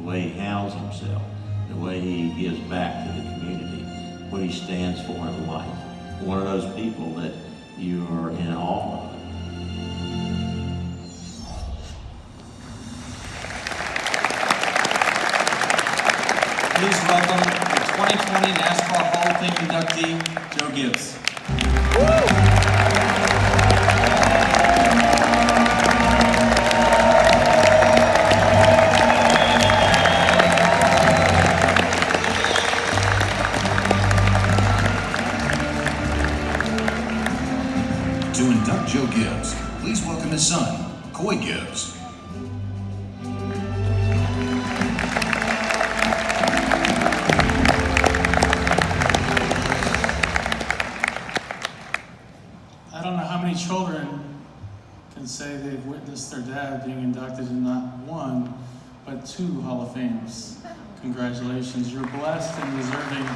way he handles himself, the way he gives back to the community, what he stands for in life. One of those people that you are in awe of. Please welcome the 2020 NASCAR Hall of Fame inductee, Joe Gibbs. To induct Joe Gibbs, please welcome his son, Coy Gibbs. I don't know how many children can say they've witnessed their dad being inducted in not one, but 2 Hall of Fames. Congratulations, you're blessed and deserving.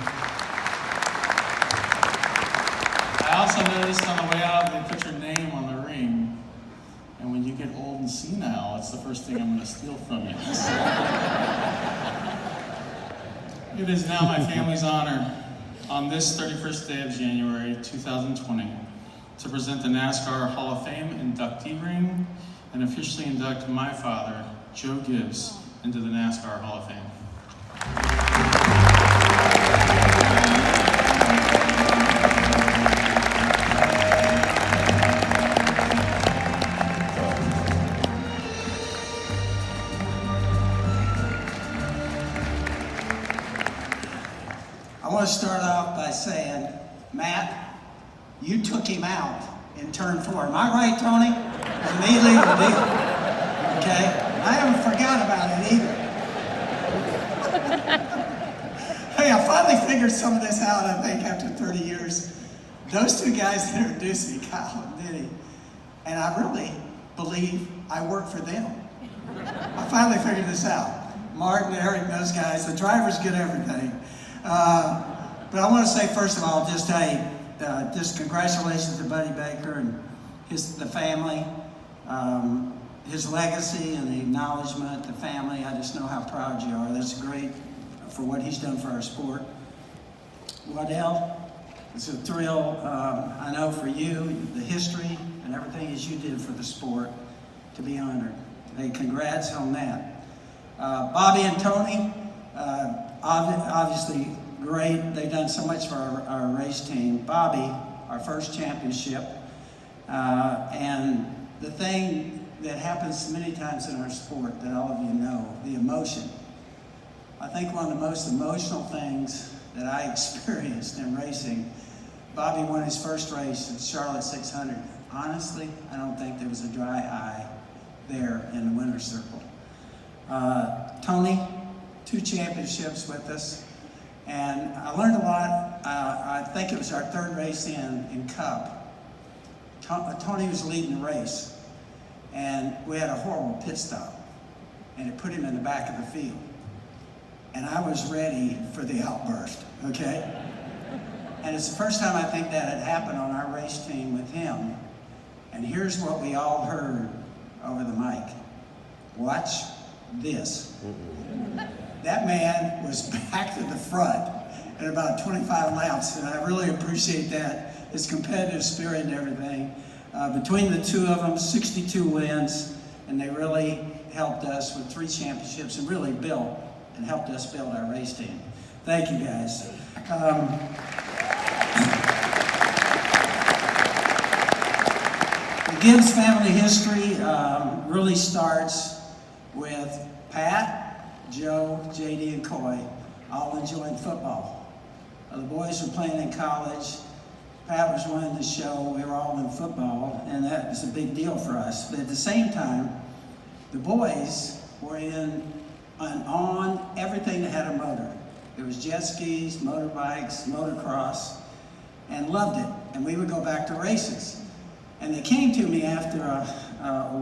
I also noticed on the way out they put your name on the ring, and when you get old and senile, it's the first thing I'm going to steal from you. It is now my family's honor on this 31st day of January 2020 to present the NASCAR Hall of Fame inductee ring and officially induct my father, Joe Gibbs, into the NASCAR Hall of Fame. I want to start off by saying, Matt, you took him out in turn 4. Am I right, Tony? It was an illegal deal. Okay? I haven't forgot about it either. Hey, I finally figured some of this out, I think, after 30 years. Those 2 guys that introduced me, Kyle and Denny, and I really believe I work for them. I finally figured this out. Martin, Eric, those guys, the drivers get everything. But I want to say, first of all, just congratulations to Buddy Baker and the family, his legacy and the acknowledgement, the family. I just know how proud you are. That's great for what he's done for our sport. Waddell, it's a thrill, I know for you, the history and everything as you did for the sport, to be honored. Hey, congrats on that. Bobby and Tony, obviously great. They've done so much for our race team. Bobby, our first championship. And the thing that happens many times in our sport that all of you know, the emotion. I think one of the most emotional things that I experienced in racing, Bobby won his first race at Charlotte 600. Honestly, I don't think there was a dry eye there in the winner's circle. Tony, 2 championships with us. And I learned a lot. I think it was our 3rd race in Cup. Tony was leading the race, and we had a horrible pit stop, and it put him in the back of the field. And I was ready for the outburst, okay? And it's the first time I think that had happened on our race team with him. And here's what we all heard over the mic. Watch this. That man was back to the front at about 25 laps, and I really appreciate that, his competitive spirit and everything. Between the 2 of them, 62 wins, and they really helped us with 3 championships and really built and helped us build our race team. Thank you, guys. The Gibbs family history really starts with Pat, Joe, JD, and Coy all enjoying football. The boys were playing in college. Pat was running the show. We were all in football, and that was a big deal for us. But at the same time, the boys were on everything that had a motor. It was jet skis, motorbikes, motocross, and loved it. And we would go back to races. And they came to me after a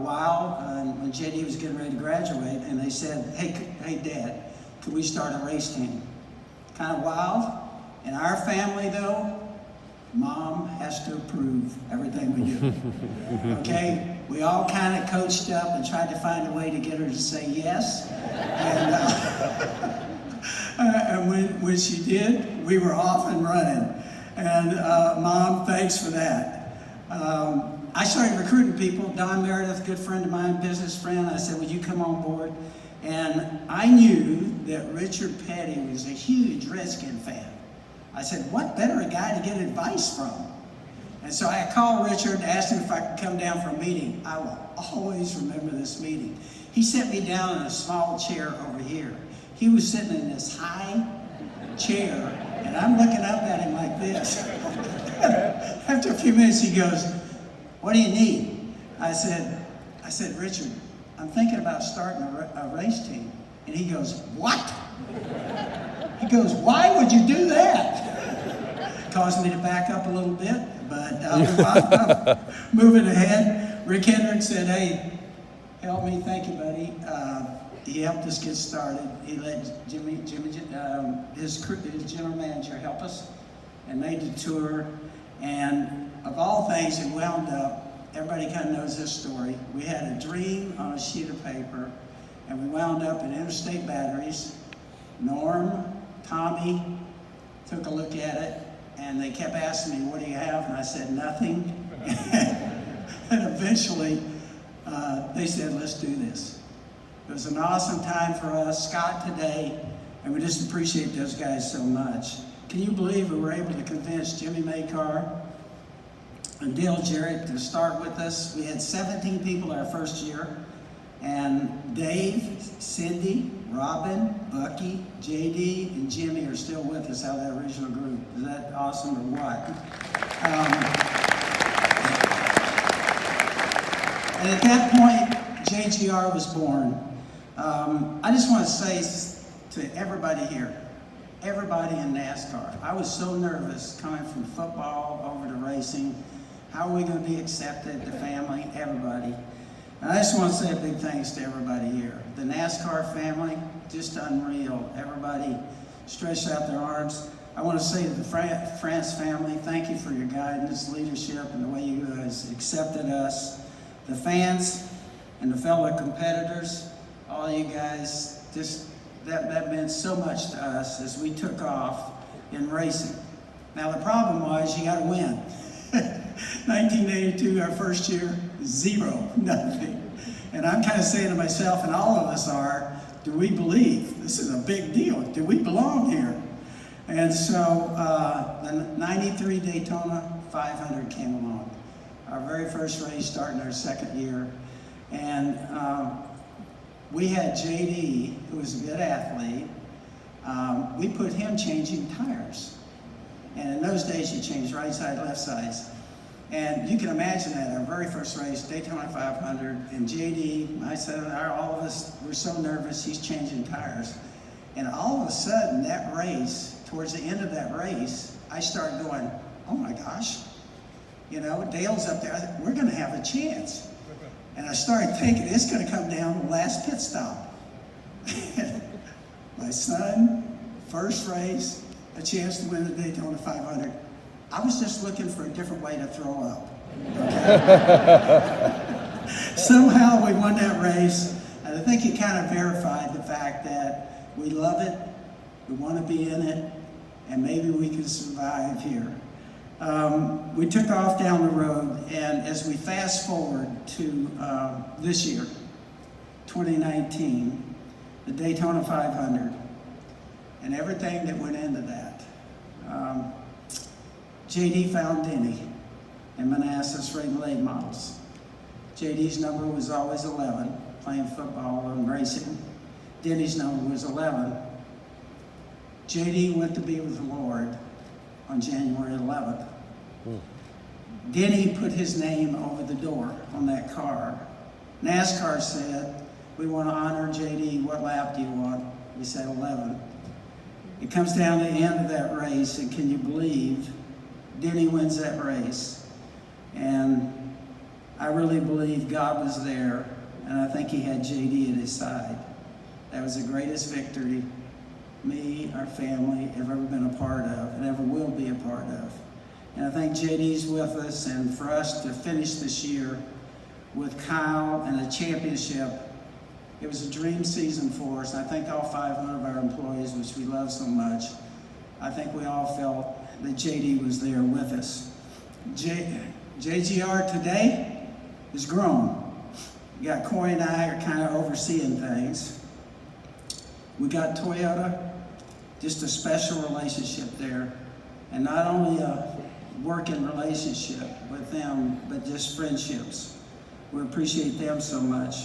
while when JD was getting ready to graduate, and they said, hey Dad, could we start a race team? Kind of wild. In our family though, Mom has to approve everything we do. Okay? We all kind of coached up and tried to find a way to get her to say yes. And which you did, we were off and running. And Mom, thanks for that. I started recruiting people. Don Meredith, good friend of mine, business friend, I said, would you come on board? And I knew that Richard Petty was a huge Redskin fan. I said, what better a guy to get advice from? And so I called Richard, asked him if I could come down for a meeting. I will always remember this meeting. He set me down in a small chair over here. He was sitting in this high chair, and I'm looking up at him like this. After a few minutes, he goes, what do you need? I said, Richard, I'm thinking about starting a race team. And he goes, what? He goes, why would you do that? Caused me to back up a little bit, but I'm moving ahead. Rick Hendrick said, hey, help me, thank you, buddy. He helped us get started. He let Jimmy, his general manager, help us and made the tour. And of all things, it wound up, everybody kind of knows this story. We had a dream on a sheet of paper, and we wound up in Interstate Batteries. Norm, Tommy took a look at it, and they kept asking me, what do you have? And I said, nothing. And eventually, they said, let's do this. It was an awesome time for us, Scott today, and we just appreciate those guys so much. Can you believe we were able to convince Jimmy Maycar and Dale Jarrett to start with us? We had 17 people our first year, and Dave, Cindy, Robin, Bucky, JD, and Jimmy are still with us out of that original group. Is that awesome or what? And at that point, JGR was born. I just want to say to everybody here, everybody in NASCAR, I was so nervous coming from football over to racing. How are we going to be accepted, the family, everybody? And I just want to say a big thanks to everybody here. The NASCAR family, just unreal. Everybody stretched out their arms. I want to say to the France family, thank you for your guidance, leadership, and the way you guys accepted us. The fans and the fellow competitors, all you guys, just that meant so much to us as we took off in racing. Now the problem was you got to win. 1982, our first year, 0, nothing. And I'm kind of saying to myself, and all of us are, do we believe? This is a big deal. Do we belong here? And so the 93 Daytona 500 came along. Our very first race starting our second year. And we had JD, who was a good athlete. We put him changing tires. And in those days, you changed right side, left sides. And you can imagine that, our very first race, Daytona 500, and JD, myself, all of us were so nervous, he's changing tires. And all of a sudden, that race, towards the end of that race, I started going, oh my gosh, you know, Dale's up there, I said, we're gonna have a chance. And I started thinking, it's gonna come down to the last pit stop. My son, first race, a chance to win the Daytona 500. I was just looking for a different way to throw up. Okay? Somehow we won that race, and I think it kind of verified the fact that we love it, we want to be in it, and maybe we can survive here. We took off down the road, and as we fast forward to this year, 2019, the Daytona 500, and everything that went into that. JD found Denny in Manassas for late models. JD's number was always 11, playing football and racing. Denny's number was 11. JD went to be with the Lord on January 11th. Denny put his name over the door on that car. NASCAR said, we want to honor JD, what lap do you want? We said 11. It comes down to the end of that race, and can you believe Denny wins that race? And I really believe God was there, and I think he had JD at his side. That was the greatest victory me, our family, have ever been a part of, and ever will be a part of. And I think JD's with us, and for us to finish this year with Kyle and a championship, it was a dream season for us. I thank all 500 of our employees, which we love so much. I think we all felt that JD was there with us. JGR today is grown. You got Corey and I are kind of overseeing things. We got Toyota, just a special relationship there. And not only a working relationship with them, but just friendships. We appreciate them so much.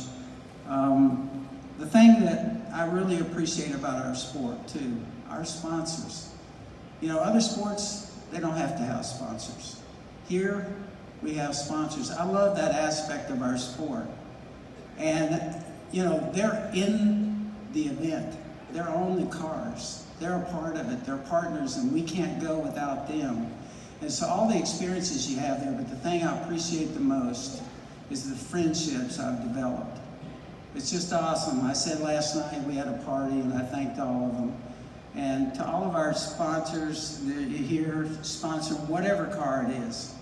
The thing that I really appreciate about our sport too, our sponsors. You know, other sports, they don't have to have sponsors. Here, we have sponsors. I love that aspect of our sport. And, you know, they're in the event. They're on the cars. They're a part of it. They're partners, and we can't go without them. And so all the experiences you have there, but the thing I appreciate the most is the friendships I've developed. It's just awesome. I said last night we had a party, and I thanked all of them. And to all of our sponsors here, sponsor whatever car it is,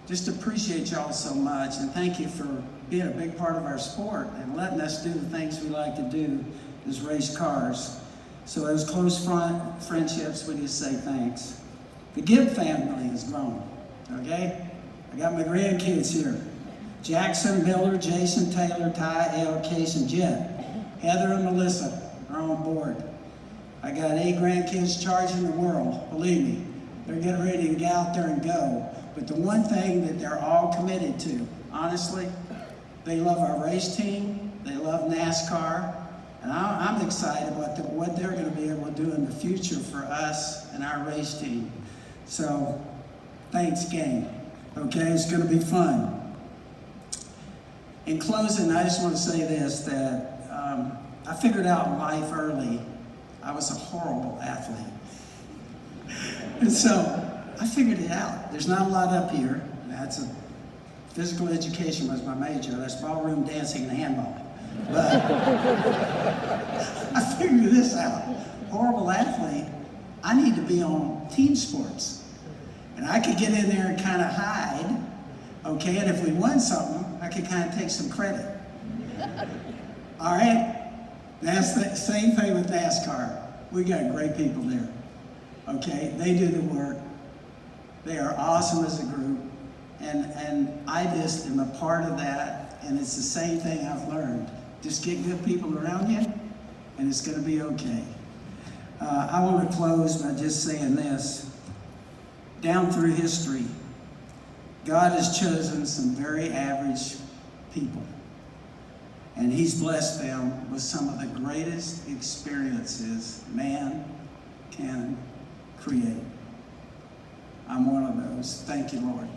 just appreciate y'all so much, and thank you for being a big part of our sport and letting us do the things we like to do, is race cars. So those close friendships, we just say thanks. The Gibbs family has grown, okay? I got my grandkids here. Jackson, Miller, Jason, Taylor, Ty, El, Case, and Jet. Heather and Melissa are on board. I got 8 grandkids charging the world, believe me. They're getting ready to get out there and go. But the one thing that they're all committed to, honestly, they love our race team, they love NASCAR, and I'm excited about what they're going to be able to do in the future for us and our race team. So, thanks, gang. Okay, it's going to be fun. In closing, I just want to say this, that I figured out in life early I was a horrible athlete. And so, I figured it out. There's not a lot up here. Physical education was my major. That's ballroom dancing and handball. But I figured this out. Horrible athlete, I need to be on team sports. And I could get in there and kind of hide, okay? And if we won something, I could kind of take some credit. All right? That's the same thing with NASCAR. We got great people there, okay? They do the work. They are awesome as a group. And I just am a part of that, and it's the same thing I've learned. Just get good people around you, and it's going to be okay. I want to close by just saying this. Down through history, God has chosen some very average people, and He's blessed them with some of the greatest experiences man can create. I'm one of those. Thank you, Lord.